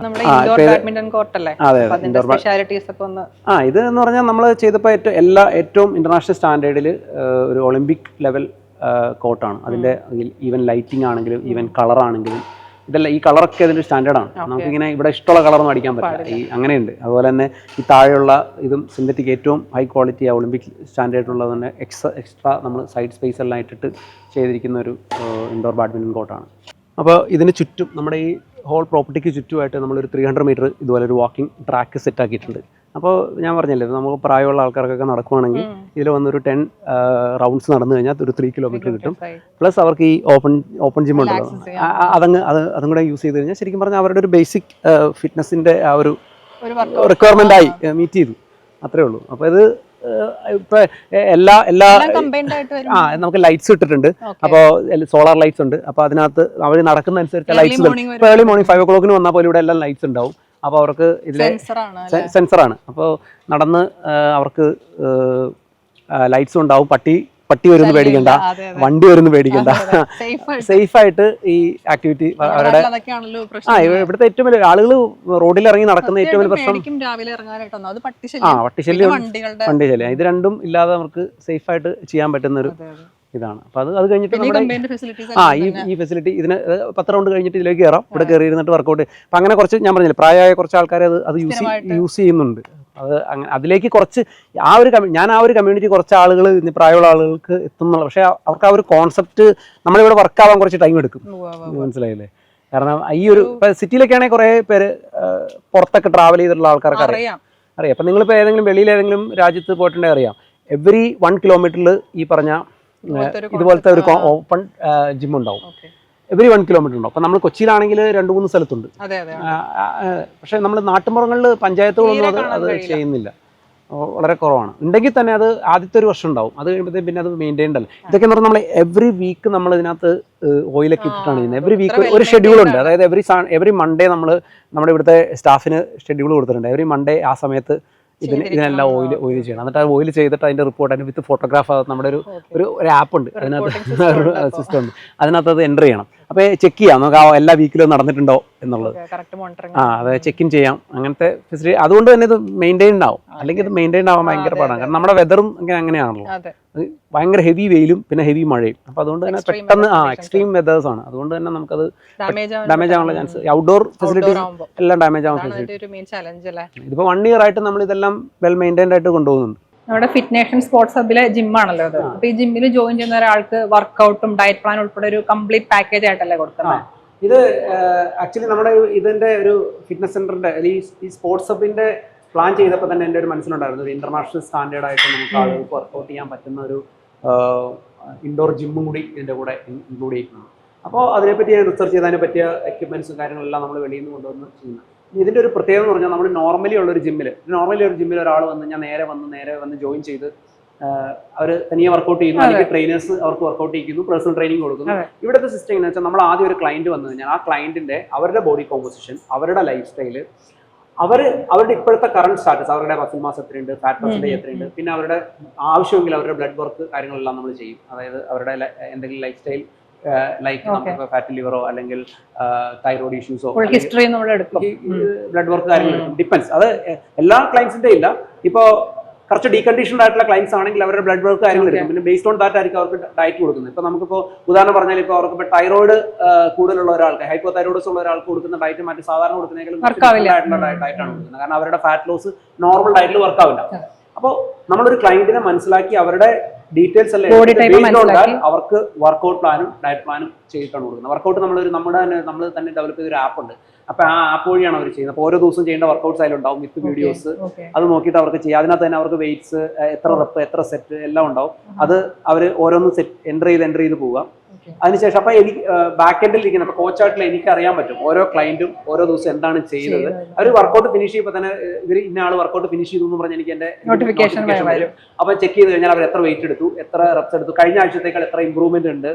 ഇത് എന്ന് പറഞ്ഞാൽ നമ്മൾ ചെയ്തപ്പോ ഏറ്റവും ഇന്റർനാഷണൽ സ്റ്റാൻഡേർഡിൽ ഒരു ഒളിമ്പിക് ലെവൽ കോട്ടാണ്. അതിൻ്റെ ഈവൻ ലൈറ്റിംഗ് ആണെങ്കിലും ഈവൻ കളർ ആണെങ്കിലും ഇതെല്ലാം ഈ കളറൊക്കെ അതിൻ്റെ സ്റ്റാൻഡേർഡാണ്. നമുക്കിങ്ങനെ ഇവിടെ ഇഷ്ടമുള്ള കളറൊന്നും അടിക്കാൻ പറ്റില്ല. ഈ അങ്ങനെയുണ്ട്. അതുപോലെ തന്നെ ഈ താഴെയുള്ള ഇതും സിന്തറ്റിക് ഏറ്റവും ഹൈ ക്വാളിറ്റി ഒളിമ്പിക് സ്റ്റാൻഡേർഡുള്ളത് തന്നെ എക്സ്ട്രാ നമ്മൾ സൈഡ് സ്പേസ് എല്ലാം ഇട്ടിട്ട് ചെയ്തിരിക്കുന്ന ഒരു ഇൻഡോർ ബാഡ്മിൻ്റൺ കോർട്ടാണ്. അപ്പോൾ ഇതിന് ചുറ്റും നമ്മുടെ ഈ ഹോൾ പ്രോപ്പർട്ടിക്ക് ചുറ്റുമായിട്ട് നമ്മളൊരു 300 മീറ്റർ ഇതുപോലെ ഒരു വാക്കിംഗ് ട്രാക്ക് സെറ്റ് ആക്കിയിട്ടുണ്ട്. അപ്പോൾ ഞാൻ പറഞ്ഞില്ലേ നമുക്ക് പ്രായമുള്ള ആൾക്കാർക്കൊക്കെ നടക്കുവാണെങ്കിൽ ഇതിൽ വന്നൊരു 10 റൗണ്ട്സ് നടന്നു കഴിഞ്ഞാൽ ഒരു 3 കിലോമീറ്റർ കിട്ടും. പ്ലസ് അവർക്ക് ഈ ഓപ്പൺ ജിം ഉണ്ടല്ലോ, അതും കൂടെ യൂസ് ചെയ്ത് കഴിഞ്ഞാൽ ശരിക്കും പറഞ്ഞാൽ അവരുടെ ഒരു ബേസിക് ഫിറ്റ്നസിൻ്റെ ആ ഒരു റിക്വയർമെൻ്റ് ആയി മീറ്റ് ചെയ്തു, അത്രേ ഉള്ളൂ. അപ്പോൾ ഇത് ഇപ്പൊ എല്ലാ നമുക്ക് ലൈറ്റ്സ് ഇട്ടിട്ടുണ്ട്. അപ്പോൾ സോളാർ ലൈറ്റ്സ് ഉണ്ട്. അപ്പോൾ അതിനകത്ത് അവർ നടക്കുന്ന അനുസരിച്ച് ലൈറ്റ്സ് ഇപ്പോൾ ഏർലി മോർണിംഗ് 5 o'clock വന്നാൽ പോലും ഇവിടെ എല്ലാം ലൈറ്റ്സ് ഉണ്ടാവും. അപ്പോൾ അവർക്ക് ഇതിലെ സെൻസറാണ്. അപ്പോൾ നടന്ന് അവർക്ക് ലൈറ്റ്സും ഉണ്ടാവും. പട്ടി വരുമെന്ന് പേടിക്കണ്ട, വണ്ടി വരുമെന്ന് പേടിക്കണ്ട, സേഫായിട്ട് ഈ ആക്ടിവിറ്റി അവരുടെ ഇവിടുത്തെ ഏറ്റവും വലിയ ആളുകൾ റോഡിൽ ഇറങ്ങി നടക്കുന്ന ഏറ്റവും വലിയ പ്രശ്നം പട്ടിശല്യം, വണ്ടിശല്യം. ഇത് രണ്ടും ഇല്ലാതെ നമുക്ക് സേഫായിട്ട് ചെയ്യാൻ പറ്റുന്ന ഒരു ഇതാണ്. അപ്പോൾ അത് കഴിഞ്ഞിട്ട് ഈ ഫെസിലിറ്റി ഇതിന് 10 റൗണ്ട് കഴിഞ്ഞിട്ട് ഇതിലേക്ക് കയറാം. ഇവിടെ കയറി ഇരുന്നിട്ട് വർക്കൗട്ട്. അപ്പം അങ്ങനെ കുറച്ച് ഞാൻ പറഞ്ഞില്ല, പ്രായമായ കുറച്ച് ആൾക്കാർ അത് യൂസ് ചെയ്യുന്നുണ്ട്. അത് അങ്ങനെ അതിലേക്ക് കുറച്ച് ഞാൻ ആ ഒരു കമ്മ്യൂണിറ്റി കുറച്ച് ആളുകൾ പ്രായമുള്ള ആളുകൾക്ക് എത്തുന്നുള്ള, പക്ഷേ അവർക്ക് ആ ഒരു കോൺസെപ്റ്റ് നമ്മളിവിടെ വർക്കാവാൻ കുറച്ച് ടൈം എടുക്കും. മനസ്സിലായില്ലേ? കാരണം ഈ ഒരു ഇപ്പം സിറ്റിയിലൊക്കെ ആണെങ്കിൽ കുറേ പേര് പുറത്തൊക്കെ ട്രാവൽ ചെയ്തിട്ടുള്ള ആൾക്കാർക്ക് അറിയാം. അപ്പം നിങ്ങളിപ്പോൾ ഏതെങ്കിലും വെളിയിൽ ഏതെങ്കിലും രാജ്യത്ത് പോയിട്ടുണ്ടെങ്കിൽ അറിയാം, എവറി 1 കിലോമീറ്ററിൽ ഈ പറഞ്ഞ ഇതുപോലത്തെ ഒരു ഓപ്പൺ ജിം ഉണ്ടാവും. എവറി 1 കിലോമീറ്റർ ഉണ്ടാവും. അപ്പം നമ്മൾ കൊച്ചിയിലാണെങ്കിൽ 2-3 സ്ഥലത്തുണ്ട്. പക്ഷേ നമ്മൾ നാട്ടുമ്പുറങ്ങളിൽ പഞ്ചായത്തുകളൊന്നും അത് ചെയ്യുന്നില്ല, വളരെ കുറവാണ്. ഉണ്ടെങ്കിൽ തന്നെ അത് ആദ്യത്തെ ഒരു വർഷം ഉണ്ടാവും. അത് കഴിയുമ്പോഴത്തേക്കും പിന്നെ അത് മെയിൻറ്റെയിൻഡ് അല്ല. ഇതൊക്കെ എന്ന് പറഞ്ഞാൽ നമ്മൾ എവറി വീക്ക് നമ്മൾ ഇതിനകത്ത് ഓയിലൊക്കെ ഇട്ടിട്ടാണ് ചെയ്യുന്നത്. എവറി വീക്ക് ഒരു ഷെഡ്യൂളുണ്ട്. അതായത് എവറി മൺഡേ നമ്മുടെ ഇവിടുത്തെ സ്റ്റാഫിന് ഷെഡ്യൂൾ കൊടുത്തിട്ടുണ്ട്. എവറി മൺഡേ ആ സമയത്ത് ഇതിനെല്ലാം ഓയിൽ ചെയ്യണം. എന്നിട്ട് ആ ഓയിൽ ചെയ്തിട്ട് അതിന്റെ റിപ്പോർട്ട് അതിന് വിത്ത് ഫോട്ടോഗ്രാഫ് നമ്മുടെ ഒരു ആപ്പ് ഉണ്ട്, അതിനകത്ത് സിസ്റ്റം ഉണ്ട്, അതിനകത്ത് അത് എൻ്റർ ചെയ്യണം. അപ്പോൾ ചെക്ക് ചെയ്യാം നമുക്ക് ആ എല്ലാ വീക്കിലും നടന്നിട്ടുണ്ടോ എന്നുള്ളത്. അത് ചെക്ക് ഇൻ ചെയ്യാം. അങ്ങനത്തെ ഫെസിലിറ്റി അതുകൊണ്ട് തന്നെ ഇത് മെയിൻറ്റെയിൻഡ് ആവും. അല്ലെങ്കിൽ ഇത് മെയിൻറ്റെയിൻഡ് ആവാൻ ഭയങ്കര പാടാണ്. കാരണം നമ്മുടെ വെതറും അങ്ങനെയാണല്ലോ, ഭയങ്കര ഹെവി വെയിലും പിന്നെ ഹെവി മഴയും. അപ്പോൾ അതുകൊണ്ട് തന്നെ പെട്ടെന്ന് എക്സ്ട്രീം വെതേഴ്സ് ആണ്. അതുകൊണ്ട് തന്നെ നമുക്കത് ഡാമേജ് ആവാനുള്ള ചാൻസ്, ഔട്ട്ഡോർ ഫെസിലിറ്റീസ് എല്ലാം ഡാമേജ് ആവാൻ ഫെസിലിറ്റി. ഇതിപ്പോൾ 1 year ആയിട്ട് നമ്മൾ ഇതെല്ലാം വെൽ മെയിൻറ്റെയിൻഡ് ആയിട്ട് കൊണ്ടുപോകുന്നുണ്ട്. നമ്മുടെ ഫിറ്റ്നേഷൻ സ്പോർട്സ് ഹബിലെ ജിമ്മാണല്ലോ അത്. അപ്പൊ ഈ ജിമ്മിൽ ജോയിൻ ചെയ്യുന്ന ഒരാൾക്ക് വർക്കൗട്ടും ഡയറ്റ് പ്ലാൻ ഉൾപ്പെടെ ഒരു കംപ്ലീറ്റ് പാക്കേജ് ആയിട്ടല്ലേ കൊടുക്കുന്നത്? ഇത് ആക്ച്വലി നമ്മുടെ ഇതിന്റെ ഒരു ഫിറ്റ്നസ് സെന്ററിന്റെ ഈ സ്പോർട്സ് ഹബിന്റെ പ്ലാൻ ചെയ്തപ്പോൾ തന്നെ എൻ്റെ ഒരു മനസ്സിലുണ്ടായിരുന്നു, ഇന്റർനാഷണൽ സ്റ്റാൻഡേർഡ് ആയിട്ട് നമുക്ക് ആളുകൾക്ക് വർക്കൗട്ട് ചെയ്യാൻ പറ്റുന്ന ഒരു ഇൻഡോർ ജിമ്മും കൂടി ഇതിന്റെ കൂടെ ഇൻക്ലൂഡ് ചെയ്യുന്നു. അപ്പോൾ അതിനെപ്പറ്റി റിസർച്ച് ചെയ്ത് അതിനെ പറ്റിയ എക്യുപ്മെന്റ്സും കാര്യങ്ങളെല്ലാം നമ്മൾ വെളിയിൽ നിന്ന് കൊണ്ടുവന്ന് ചെയ്യുന്നത്. ഇതിൻ്റെ ഒരു പ്രത്യേകത എന്ന് പറഞ്ഞാൽ നമ്മൾ നോർമലി ഒരു ജിമ്മിൽ ഒരാൾ വന്ന് നേരെ വന്ന് ജോയിൻ ചെയ്ത് അവർ തനിയെ വർക്കൗട്ട് ചെയ്യുന്നു, അല്ലെങ്കിൽ ട്രെയിനേഴ്സ് അവർക്ക് വർക്കൗട്ട് ചെയ്യിക്കുന്നു, പേഴ്സണൽ ട്രെയിനിങ് കൊടുക്കുന്നു. ഇവിടുത്തെ സിസ്റ്റം എന്ന് വെച്ചാൽ നമ്മൾ ആദ്യം ഒരു ക്ലയന്റ് വന്നു കഴിഞ്ഞാൽ ആ ക്ലയന്റിന്റെ അവരുടെ ബോഡി കോമ്പോസിഷൻ, അവരുടെ ലൈഫ് സ്റ്റൈല്, അവരുടെ ഇപ്പോഴത്തെ കറണ്ട് സ്റ്റാറ്റസ്, അവരുടെ മസിൽ മാസ് എത്രയുണ്ട്, ഫാറ്റ് പെർസെന്റേജ് എത്രയുണ്ട്, പിന്നെ അവരുടെ ആവശ്യമെങ്കിൽ അവരുടെ ബ്ലഡ് വർക്ക് കാര്യങ്ങളെല്ലാം നമ്മൾ ചെയ്യും. അതായത് അവരുടെ എന്തെങ്കിലും ലൈഫ് സ്റ്റൈൽ ലൈക്ക് നമുക്ക് ഫാറ്റ് ലിവറോ അല്ലെങ്കിൽ തൈറോയ്ഡ് ഇഷ്യൂസോ ബ്ലഡ് വർക്ക് കാര്യങ്ങൾ ഡിപ്പെൻസ്. അത് എല്ലാ ക്ലയൻസിന്റെ ഇല്ല. ഇപ്പോൾ കുറച്ച് ഡീകണ്ടീഷൻഡ് ആയിട്ടുള്ള ക്ലയൻസ് ആണെങ്കിൽ അവരുടെ ബ്ലഡ് വർക്ക് കാര്യങ്ങൾ എടുക്കും. പിന്നെ ബേസ്ഡ് ഓൺ ദാറ്റ് ആയിരിക്കും അവർക്ക് ഡയറ്റ് കൊടുക്കുന്നത്. ഇപ്പോൾ നമുക്കിപ്പോൾ ഉദാഹരണം പറഞ്ഞാൽ ഇപ്പോൾ അവർക്ക് ഇപ്പോൾ തൈറോയ്ഡ് കൂടുതലുള്ള ഒരാൾക്ക്, ഹൈപ്പോ തൈറോയിഡ്സ് ഉള്ള ഒരാൾക്ക് കൊടുക്കുന്ന ഡയറ്റ് മറ്റു സാധാരണ കൊടുക്കുന്നതിനേക്കാളും ആയിട്ടുള്ള ഡയറ്റാണ് കൊടുക്കുന്നത്. കാരണം അവരുടെ ഫാറ്റ് ലോസ് നോർമൽ ഡയറ്റിൽ വർക്ക് ആവില്ല. അപ്പോൾ നമ്മളൊരു ക്ലയന്റിനെ മനസ്സിലാക്കി അവരുടെ ഡീറ്റെയിൽസ് എല്ലാം അവർക്ക് വർക്കൗട്ട് പ്ലാനും ഡയറ്റ് പ്ലാനും ചെയ്തിട്ടാണ് കൊടുക്കുന്നത്. വർക്കൗട്ട് നമ്മൾ തന്നെ ഡെവലപ്പ് ചെയ്തൊരു ആപ്പ് ഉണ്ട്. അപ്പോൾ ആ ആപ്പ് വഴിയാണ് അവർ ചെയ്യുന്നത്. അപ്പോൾ ഓരോ ദിവസം ചെയ്യേണ്ട വർക്കൗട്ട്സ് അതിലുണ്ടാവും, വിത്ത് വീഡിയോസ്. അത് നോക്കിയിട്ട് അവർക്ക് ചെയ്യാം. അതിനകത്ത് തന്നെ അവർക്ക് വെയിറ്റ്സ്, എത്ര റെപ്പ്, എത്ര സെറ്റ് എല്ലാം ഉണ്ടാവും. അത് അവർ ഓരോന്ന് എൻ്റർ ചെയ്ത് പോവുക. അതിനുശേഷം അപ്പോൾ എനിക്ക് ബാക്ക് എൻഡിൽ ഇരിക്കുന്ന ഇപ്പോൾ കോച്ചായിട്ടുള്ള എനിക്ക് അറിയാൻ പറ്റും ഓരോ ക്ലയന്റും ഓരോ ദിവസം എന്താണ് ചെയ്യുന്നത്. അവർ വർക്കൗട്ട് ഫിനിഷ് ചെയ്യുമ്പോൾ തന്നെ ഇവർ ഇന്ന ആൾ വർക്കൗട്ട് ഫിനിഷ് ചെയ്തു എന്ന് പറഞ്ഞ് എനിക്ക് എൻ്റെ നോട്ടിഫിക്കേഷൻ വരും. അപ്പോൾ ചെക്ക് ചെയ്ത് കഴിഞ്ഞാൽ അവർ എത്ര വെയിറ്റ് എടുത്തു, എത്ര റെപ്സ് എടുത്തു, കഴിഞ്ഞ ആഴ്ചത്തേക്കാൾ എത്ര ഇമ്പ്രൂവ്മെന്റ് ഉണ്ട്,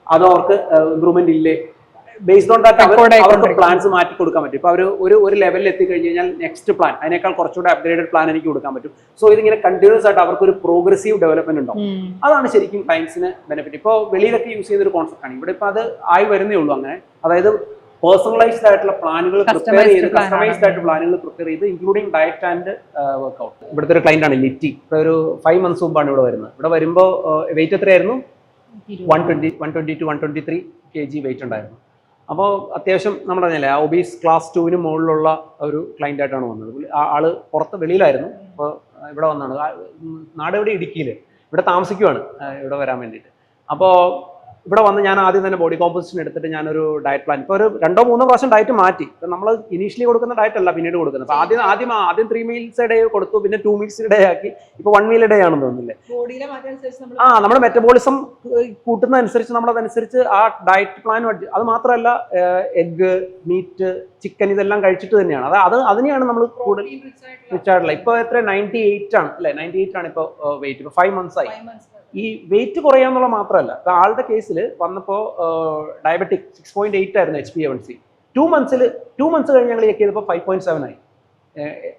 അതോ അവർക്ക് ഇമ്പ്രൂവ്മെന്റ് ഇല്ലേ, ബേസ്ഡ് ഓൺ ദാറ്റ് അവർക്ക് പ്ലാൻസ് മാറ്റി കൊടുക്കാൻ പറ്റും. ഇപ്പോൾ അവർ ഒരു ലെവലിൽ എത്തിക്കഴിഞ്ഞ് കഴിഞ്ഞാൽ നെക്സ്റ്റ് പ്ലാൻ അതിനേക്കാൾ കുറച്ചുകൂടെ അപ്ഗ്രേഡഡ് പ്ലാൻ എനിക്ക് കൊടുക്കാൻ പറ്റും. സോ ഇതിങ്ങനെ കണ്ടിന്യൂസ് ആയിട്ട് അവർക്ക് ഒരു പ്രോഗ്രസീവ് ഡെവലപ്മെന്റ് ഉണ്ടാവും. അതാണ് ശരിക്കും ക്ലയൻസിന് ബെനിഫിറ്റ്. ഇപ്പോൾ വെളിയിലൊക്കെ യൂസ് ചെയ്യുന്ന ഒരു കോൺസെപ്റ്റ് ആണ്. ഇവിടെ ഇപ്പോൾ അത് ആയി വരുന്നേ ഉള്ളൂ. അങ്ങനെ അതായത് പേഴ്സണലൈസ്ഡ് ആയിട്ടുള്ള പ്ലാനുകൾ പ്രിപ്പയർ ചെയ്ത്, കസ്റ്റമൈസ്ഡ് ആയിട്ട് പ്ലാനുകൾ പ്രിപ്പയർ ചെയ്ത്, ഇൻക്ലൂഡിംഗ് ഡയറ്റ് ആൻഡ് വർക്കൗട്ട്. ഇവിടുത്തെ ഒരു ക്ലയന്റ് ആണ് ലിറ്റി. ഇപ്പോൾ ഒരു 5 months മുമ്പാണ് ഇവിടെ വരുന്നത്. ഇവിടെ വരുമ്പോൾ വെയിറ്റ് എത്രയായിരുന്നു? 120 to 123 kg വെയിറ്റ് ഉണ്ടായിരുന്നു. അപ്പോൾ അത്യാവശ്യം നമ്മൾ പറഞ്ഞല്ലേ ഒബീസ് ക്ലാസ് 2 മുകളിലുള്ള ഒരു ക്ലയൻ്റ് ആയിട്ടാണ് വന്നത്. ആള് പുറത്ത് വെളിയിലായിരുന്നു. അപ്പോൾ ഇവിടെ വന്നാണ്. നാട് ഇവിടെ ഇടുക്കിയിൽ, ഇവിടെ താമസിക്കുവാണ് ഇവിടെ വരാൻ വേണ്ടിയിട്ട്. അപ്പോൾ ഇവിടെ വന്ന് ഞാൻ ആദ്യം തന്നെ ബോഡി കോമ്പോസിഷൻ എടുത്തിട്ട് ഞാനൊരു ഡയറ്റ് പ്ലാൻ ഇപ്പോൾ ഒരു 2-3 പ്രാവശ്യം ഡയറ്റ് മാറ്റി. ഇപ്പം നമ്മൾ ഇനീഷ്യലി കൊടുക്കുന്ന ഡയറ്റ് അല്ല പിന്നീട് കൊടുക്കുന്നത്. അപ്പോൾ ആദ്യം 3 meals a day കൊടുത്തു, പിന്നെ 2 meals a day ആക്കി, ഇപ്പോൾ 1 meal a day ആണെന്ന് തോന്നുന്നില്ലേ. നമ്മുടെ മെറ്റബോളിസം കൂട്ടുന്നതനുസരിച്ച് നമ്മളതനുസരിച്ച് ആ ഡയറ്റ് പ്ലാൻ. അത് മാത്രമല്ല എഗ്ഗ്, മീറ്റ്, ചിക്കൻ ഇതെല്ലാം കഴിച്ചിട്ട് തന്നെയാണ്. അതിനെയാണ് നമ്മൾ കൂടുതൽ റിച്ച് ആയിട്ടുള്ള. ഇപ്പോൾ എത്ര 98 ആണ് അല്ലേ, 98 ആണ് ഇപ്പോൾ വെയിറ്റ്. ഇപ്പോൾ 5 months ആയി. ഈ വെയിറ്റ് കുറയാന്നുള്ള മാത്രമല്ല, ആളുടെ കേസിൽ വന്നപ്പോൾ ഡയബറ്റിക് 6.8 ആയിരുന്നു HbA1c. 2 months കഴിഞ്ഞ് ഞങ്ങൾ ചെക്ക് ചെയ്തപ്പോൾ 5.7 ആയി.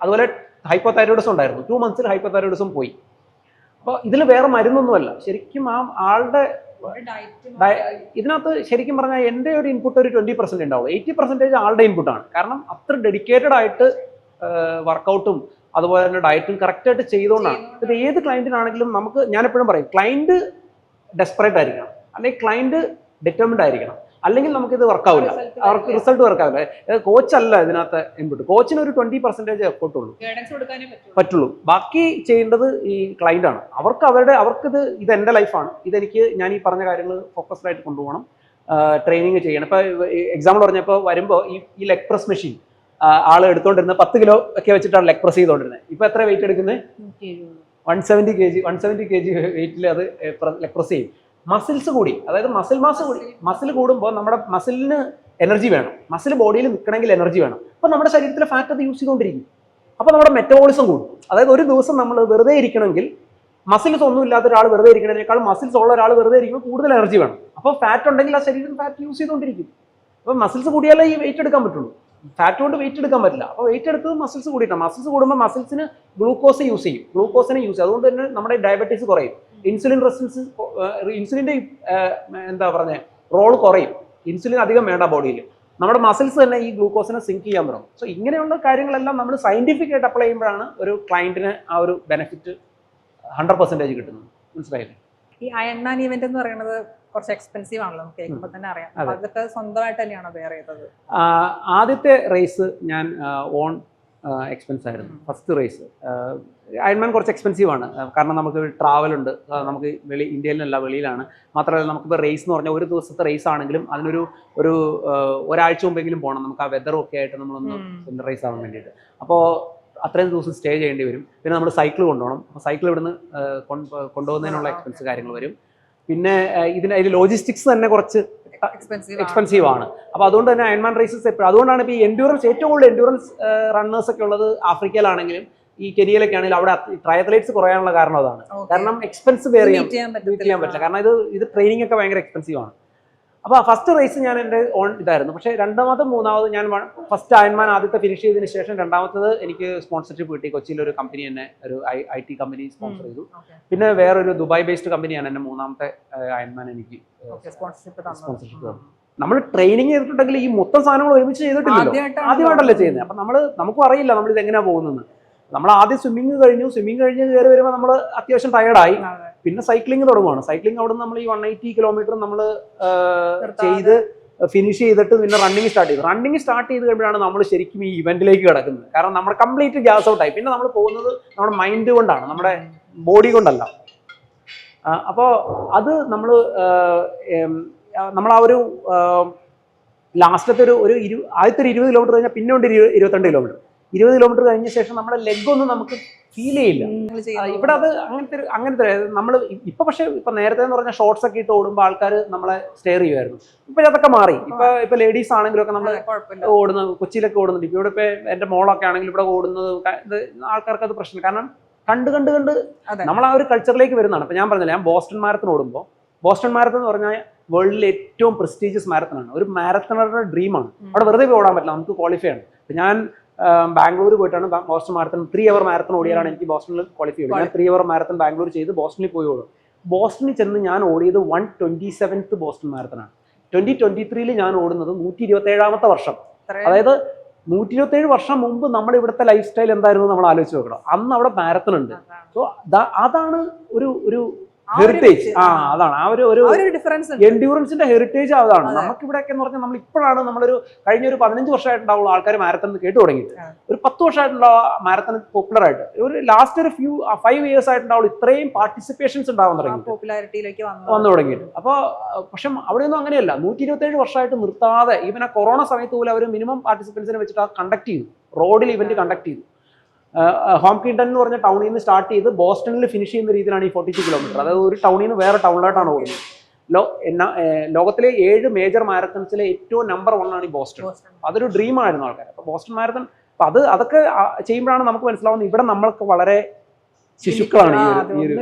അതുപോലെ ഹൈപ്പോതൈറോയിഡിസം ഉണ്ടായിരുന്നു. 2 months ഹൈപ്പോതൈറോയിഡിസം പോയി. അപ്പോൾ ഇതിൽ വേറെ മരുന്നൊന്നുമല്ല. ശരിക്കും ആ ആളുടെ ഇതിനകത്ത് ശരിക്കും പറഞ്ഞാൽ എൻ്റെ ഒരു ഇൻപുട്ട് ഒരു 20% ഉണ്ടാവുള്ളൂ. 80% ആളുടെ ഇൻപുട്ടാണ്. കാരണം അത്ര ഡെഡിക്കേറ്റഡ് ആയിട്ട് വർക്കൗട്ടും അതുപോലെ തന്നെ ഡയറ്റും കറക്റ്റായിട്ട് ചെയ്തുകൊണ്ടാണ്. ഇത് ഏത് ക്ലയൻറ്റിനാണെങ്കിലും നമുക്ക്, ഞാൻ എപ്പോഴും പറയും, ക്ലയൻറ്റ് ഡെസ്പറേറ്റ് ആയിരിക്കണം, അല്ലെങ്കിൽ ക്ലയൻറ്റ് ഡിറ്റർമിൻഡ് ആയിരിക്കണം, അല്ലെങ്കിൽ നമുക്കിത് വർക്കാവില്ല, അവർക്ക് റിസൾട്ട് വർക്കാവില്ല. കോച്ചല്ല ഇതിനകത്ത് ഇൻപുട്ട്. കോച്ചിന് ഒരു 20% എഫോർട്ടുള്ളൂ, പറ്റുള്ളൂ. ബാക്കി ചെയ്യേണ്ടത് ഈ ക്ലയൻ്റ് ആണ്. അവർക്കിത് എൻ്റെ ലൈഫാണ്, ഞാൻ ഈ പറഞ്ഞ കാര്യങ്ങൾ ഫോക്കസ്ഡ് ആയിട്ട് കൊണ്ടുപോകണം, ട്രെയിനിങ് ചെയ്യണം. ഇപ്പോൾ എക്സാമ്പിൾ പറഞ്ഞപ്പോൾ വരുമ്പോൾ ഈ ലെഗ് പ്രസ് മെഷീൻ ആള് എടുത്തോണ്ടിരുന്നത് 10 കിലോ ഒക്കെ വെച്ചിട്ടാണ് ലെഗ് പ്രസ് ചെയ്തോണ്ടിരുന്നത്. ഇപ്പൊ എത്ര വെയിറ്റ് എടുക്കുന്നത്? 170 kg വെയിറ്റിൽ അത് ലെഗ് പ്രസ് ചെയ്യും. മസിൽസ് കൂടി, അതായത് മസിൽ മാസ് കൂടി. മസിൽ കൂടുമ്പോൾ നമ്മുടെ മസിലിന് എനർജി വേണം. മസിൽ ബോഡിയിൽ നിൽക്കണമെങ്കിൽ എനർജി വേണം. അപ്പൊ നമ്മുടെ ശരീരത്തിലെ ഫാറ്റ് അത് യൂസ് ചെയ്തുകൊണ്ടിരിക്കും. അപ്പൊ നമ്മുടെ മെറ്റബോളിസം കൂടും. അതായത് ഒരു ദിവസം നമ്മൾ വെറുതെ ഇരിക്കണമെങ്കിൽ, മസിൽസ് ഒന്നും ഇല്ലാത്ത ഒരാൾ വെറുതെ ഇരിക്കുന്നതിനേക്കാൾ മസിൽസ് ഉള്ള ഒരാൾ വെറുതെ ഇരിക്കുമ്പോൾ കൂടുതൽ എനർജി വേണം. അപ്പോൾ ഫാറ്റ് ഉണ്ടെങ്കിൽ ആ ശരീരത്തിൽ ഫാറ്റ് യൂസ് ചെയ്തുകൊണ്ടിരിക്കും. അപ്പോൾ മസിൽസ് കൂടിയാലേ ഈ വെയിറ്റ് എടുക്കാൻ പറ്റുള്ളൂ. ഫാറ്റ് കൊണ്ട് വെയിറ്റ് എടുക്കാൻ പറ്റില്ല. അപ്പോൾ വെയിറ്റ് എടുത്തത് മസിൽസ് കൂടിയിട്ടാണ്. മസിൽസ് കൂടുമ്പോൾ മസിൽസിന് ഗ്ലൂക്കോസ് യൂസ് ചെയ്യും. ഗ്ലൂക്കോസിനെ യൂസ് ചെയ്യും. അതുകൊണ്ട് തന്നെ നമ്മുടെ ഡയബറ്റീസ് കുറയും. ഇൻസുലിൻ റെസിസ്റ്റൻസ്, ഇൻസുലിൻ്റെ എന്താ പറഞ്ഞ റോൾ കുറയും. ഇൻസുലിൻ അധികം വേണ്ട ബോഡിയിൽ. നമ്മുടെ മസിൽസ് തന്നെ ഈ ഗ്ലൂക്കോസിനെ സിങ്ക് ചെയ്യാൻ തുടങ്ങും. സോ ഇങ്ങനെയുള്ള കാര്യങ്ങളെല്ലാം നമ്മൾ സയന്റിഫിക് ആയിട്ട് അപ്ലൈ ചെയ്യുമ്പോഴാണ് ഒരു ക്ലയന്റിന് ആ ഒരു ബെനിഫിറ്റ് 100% കിട്ടുന്നത്. മനസ്സിലായില്ലേ? ഈ അയൺമാൻ ഇവന്റ് എന്ന് പറയുന്നത് കുറച്ച് എക്സ്പെൻസീവ് ആണല്ലോ, നമുക്ക് കേൾക്കുമ്പോൾ തന്നെ അറിയാം. അതൊക്കെ സ്വന്തമായിട്ട് തന്നെയാണോ ബെയർ ചെയ്തത്? ആദ്യത്തെ റേസ് ഞാൻ ഓൺ എക്സ്പെൻസ് ആയിരുന്നു. ഫസ്റ്റ് റേസ് അയൺമാൻ കുറച്ച് എക്സ്പെൻസീവ് ആണ്. കാരണം നമുക്ക് ട്രാവൽ ഉണ്ട്, നമുക്ക് ഇന്ത്യയിലല്ല വെളിയിലാണ്. മാത്രമല്ല നമുക്കിപ്പോൾ റേസ് എന്ന് പറഞ്ഞാൽ ഒരു ദിവസത്തെ റേസ് ആണെങ്കിലും അതിനൊരു ഒരാഴ്ച മുമ്പെങ്കിലും പോകണം. നമുക്ക് ആ വെതറും ഒക്കെ ആയിട്ട് നമ്മളൊന്ന് റേസ് ആവാൻ വേണ്ടിയിട്ട്. അപ്പോൾ അത്രയും ദിവസം സ്റ്റേ ചെയ്യേണ്ടി വരും. പിന്നെ നമ്മൾ സൈക്കിൾ കൊണ്ടുപോകണം. അപ്പോൾ സൈക്കിൾ ഇവിടുന്ന് കൊണ്ടുപോകുന്നതിനുള്ള എക്സ്പെൻസ് കാര്യങ്ങൾ വരും. പിന്നെ അതിൽ ലോജിസ്റ്റിക്സ് തന്നെ കുറച്ച് എക്സ്പെൻസീവ് ആണ്. അപ്പോൾ അതുകൊണ്ട് തന്നെ അയൺമാൻ റേസസ് എപ്പോഴും, അതുകൊണ്ടാണ് ഇപ്പോൾ ഈ എൻഡ്യൂറൻസ്, ഏറ്റവും കൂടുതൽ എൻഡ്യൂറൻസ് റണ്ണേഴ്സ് ഒക്കെ ഉള്ളത് ആഫ്രിക്കയിലാണെങ്കിലും ഈ കെനിയയിലൊക്കെ ആണെങ്കിലും അവിടെ ട്രയത്ലേറ്റ്സ് കുറയാനുള്ള കാരണം അതാണ്. കാരണം എക്സ്പെൻസ് ബെയർ ചെയ്യാൻ പറ്റില്ല. കാരണം ഇത് ട്രെയിനിങ് ഒക്കെ ഭയങ്കര എക്സ്പെൻസീവ് ആണ്. അപ്പോൾ ഫസ്റ്റ് റേസ് ഞാൻ എൻ്റെ ഓൺ ഇതായിരുന്നു. പക്ഷേ രണ്ടാമതും മൂന്നാമത് ഞാൻ ഫസ്റ്റ് അയൺമാൻ ആദ്യത്തെ ഫിനിഷ് ചെയ്തതിന് ശേഷം രണ്ടാമത്തത് എനിക്ക് സ്പോൺസർഷിപ്പ് കിട്ടി. കൊച്ചിയിലൊരു കമ്പനി തന്നെ, ഒരു IT കമ്പനി സ്പോൺസർ ചെയ്തു. പിന്നെ വേറൊരു ദുബായ് ബേസ്ഡ് കമ്പനിയാണ് എന്നെ മൂന്നാമത്തെ അയൺമാൻ എനിക്ക് സ്പോൺസർഷിപ്പ് തന്നു. നമ്മൾ ട്രെയിനിങ് ചെയ്തിട്ടുണ്ടെങ്കിൽ ഈ മൊത്തം സാധനങ്ങൾ ഒരുമിച്ച് ചെയ്തിട്ടില്ലല്ലോ, ആദ്യമായിട്ടല്ലേ ചെയ്യുന്നത്. അപ്പം നമുക്കും അറിയില്ല നമ്മളിത് എങ്ങനെയാണ് പോകുന്നത്. നമ്മൾ ആദ്യം സ്വിമ്മിങ് കഴിഞ്ഞ് കയറി വരുമ്പോൾ നമ്മൾ അത്യാവശ്യം ടയർഡായി. പിന്നെ സൈക്ലിംഗ് തുടങ്ങുവാണ്. സൈക്ലിംഗ് അവിടെ നമ്മൾ ഈ 180 കിലോമീറ്റർ നമ്മൾ ചെയ്ത് ഫിനിഷ് ചെയ്തിട്ട് പിന്നെ റണ്ണിങ് സ്റ്റാർട്ട് ചെയ്ത് കഴിയുമ്പോഴാണ് നമ്മൾ ശരിക്കും ഈ ഇവന്റിലേക്ക് കിടക്കുന്നത്. കാരണം നമ്മുടെ കംപ്ലീറ്റ് ഗ്യാസ് ഔട്ടായി. പിന്നെ നമ്മൾ പോകുന്നത് നമ്മുടെ മൈൻഡ് കൊണ്ടാണ്, നമ്മുടെ ബോഡി കൊണ്ടല്ല. അപ്പോൾ അത് നമ്മൾ ആ ഒരു ലാസ്റ്റത്തെ ആദ്യത്തെ 20 കിലോമീറ്റർ കഴിഞ്ഞാൽ പിന്നെ ഉണ്ട് 22 കിലോമീറ്റർ. 20 കിലോമീറ്റർ കഴിഞ്ഞ ശേഷം നമ്മുടെ ലെഗ് ഒന്നും നമുക്ക് ഫീൽ ചെയ്യില്ല. ഇവിടെ അത് അങ്ങനത്തെ നമ്മൾ പക്ഷേ നേരത്തെ എന്ന് പറഞ്ഞാൽ ഷോർട്സ് ഒക്കെ ഇട്ട് ഓടുമ്പോൾ ആൾക്കാർ നമ്മളെ സ്റ്റെയർ ചെയ്യുമായിരുന്നു. ഇപ്പൊ അതൊക്കെ മാറി. ഇപ്പൊ ലേഡീസ് ആണെങ്കിലും ഒക്കെ നമ്മൾ കൊച്ചിയിലൊക്കെ ഓടുന്നുണ്ട്. ഇവിടെ ഇപ്പൊ എന്റെ മോളൊക്കെ ആണെങ്കിലും ഇവിടെ ഓടുന്നത് ആൾക്കാർക്ക് അത് പ്രശ്നം. കാരണം കണ്ട് നമ്മൾ ആ ഒരു കൾച്ചറിലേക്ക് വരുന്നതാണ്. അപ്പൊ ഞാൻ പറഞ്ഞില്ല, ഞാൻ ബോസ്റ്റൺ മാരത്തൺ ഓടുമ്പോൾ, ബോസ്റ്റൺ മാരത്തൺ എന്ന് പറഞ്ഞാൽ വേൾഡിലെ ഏറ്റവും പ്രസ്റ്റീജിയസ് മാരത്തൺ ആണ്. ഒരു മാരത്തണറുടെ ഡ്രീമാണ്. അവിടെ വെറുതെ ഓടാൻ പറ്റില്ല, നമുക്ക് ക്വാളിഫൈ ആണ്. ഞാൻ ബാംഗ്ലൂർ പോയിട്ടാണ് ബോസ്റ്റൺ മാരത്തൺ 3 hour മാരത്തൺ ഓടിയാലാണ് എനിക്ക് ബോസ്റ്റണിൽ ക്വാളിഫൈ ചെയ്തത്. ഞാൻ 3 hour മാരത്തൺ ബാംഗ്ലൂർ ചെയ്ത് ബോസ്റ്റണിൽ പോയി ഓടും. ബോസ്റ്റണിൽ ചെന്ന് ഞാൻ ഓടിയത് 127th ബോസ്റ്റൺ മാരത്തൺ ആണ്. 2023 ഞാൻ ഓടുന്നത് 127ാമത്തെ വർഷം. അതായത് 127 വർഷം മുമ്പ് നമ്മുടെ ഇവിടുത്തെ ലൈഫ് സ്റ്റൈൽ എന്തായിരുന്നു നമ്മൾ ആലോചിച്ച് നോക്കണം. അന്ന് അവിടെ മാരത്തൺ ഉണ്ട്. സോ അതാണ് ഒരു ഹെറിറ്റേജ് അതാണ് ആ ഒരു ഡിഫറൻസ് എൻഡ്യൂറൻസിന്റെ ഹെറിറ്റേജ് അതാണ്. നമുക്കിവിടെയൊക്കെ എന്ന് പറഞ്ഞാൽ നമ്മൾ ഇപ്പോഴാണ് നമ്മളൊരു കഴിഞ്ഞ ഒരു 15 വർഷമായിട്ടുണ്ടാവുള്ള ആൾക്കാർ മാരത്തൺ കേട്ടു തുടങ്ങിയിട്ട്. ഒരു 10 വർഷമായിട്ടുള്ള മാരത്തൺ പോപ്പുലർ ആയിട്ട് ഒരു ലാസ്റ്റ് ഒരു 5 years ആയിട്ടുണ്ടാവുള്ളൂ ഇത്രയും പാർട്ടിസിപ്പേഷൻസ് ഉണ്ടാവാൻ തുടങ്ങി പോപ്പുലാരിറ്റിയിലേക്ക് വന്നു തുടങ്ങിയിട്ട്. അപ്പോൾ പക്ഷെ അവിടെയൊന്നും അങ്ങനെയല്ല. 127 വർഷമായിട്ട് നിർത്താതെ ഈവൻ ആ കൊറോണ സമയത്ത് പോലും അവർ മിനിമം പാർട്ടിസിപ്പൻസിനെ വെച്ചിട്ട് ആ കണ്ടക്ട് ചെയ്തു. റോഡിൽ ഇവന്റ് കണ്ടക്ട് ചെയ്തു. ഹോംകിൻടൺ എന്ന് പറഞ്ഞ ടൗണിൽ നിന്ന് സ്റ്റാർട്ട് ചെയ്ത് ബോസ്റ്റണിൽ ഫിനിഷ് ചെയ്യുന്ന രീതിയിലാണ് ഈ 42 കിലോമീറ്റർ. അതായത് ഒരു ടൗണിൽ നിന്ന് വേറെ ടൗണിലോട്ടാണ് ഓടുന്നത്. ലോകത്തിലെ 7 മേജർ മാരത്തൺസിലെ ഏറ്റവും നമ്പർ 1 ആണ് ഈ ബോസ്റ്റൺ. അതൊരു ഡ്രീം ആയിരുന്നു ആൾക്കാർ. അപ്പോൾ ബോസ്റ്റൺ മാരത്തൺ അപ്പൊ അതൊക്കെ ചെയ്യുമ്പോഴാണ് നമുക്ക് മനസ്സിലാവുന്നത് ഇവിടെ നമ്മൾക്ക് വളരെ ശിശുക്കളാണ് ഈ ഒരു